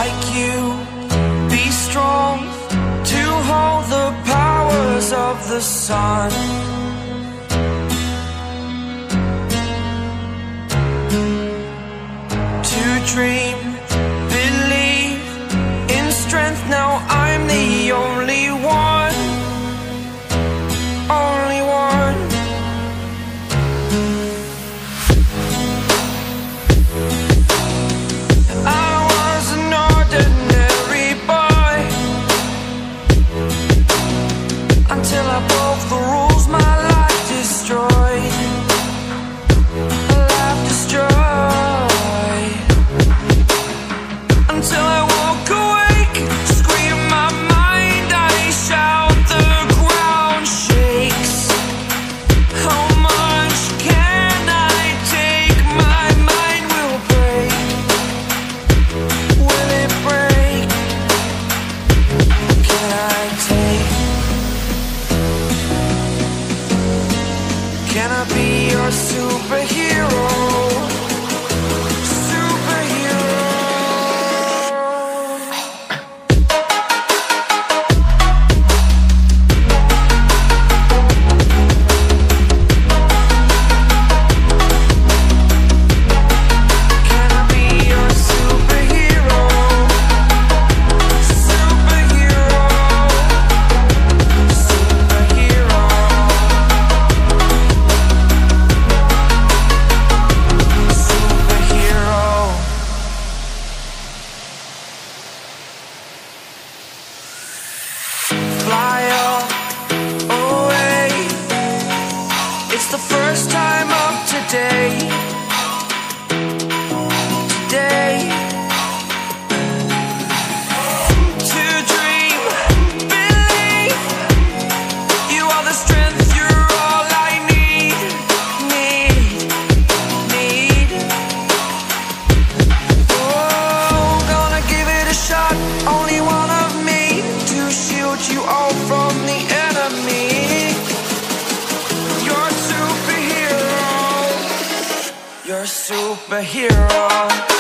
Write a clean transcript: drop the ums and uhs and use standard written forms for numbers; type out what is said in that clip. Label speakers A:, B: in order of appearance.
A: like you, be strong to hold the powers of the sun. To dream, believe in strength. Now I'm the only one, only one. I was an ordinary boy until I broke the rules my life destroyed. Life destroyed. Until I woke awake, scream my mind, I shout, the ground shakes. How much can I take? My mind will break. Will it break? Can I take? Can I be your superhero? Fly away. It's the first time of today. Today. To dream, believe. You are the strength, you're all I need. Need. Oh, gonna give it a shot. Only one of me to shield you all from the enemy. You're a superhero. You're a superhero.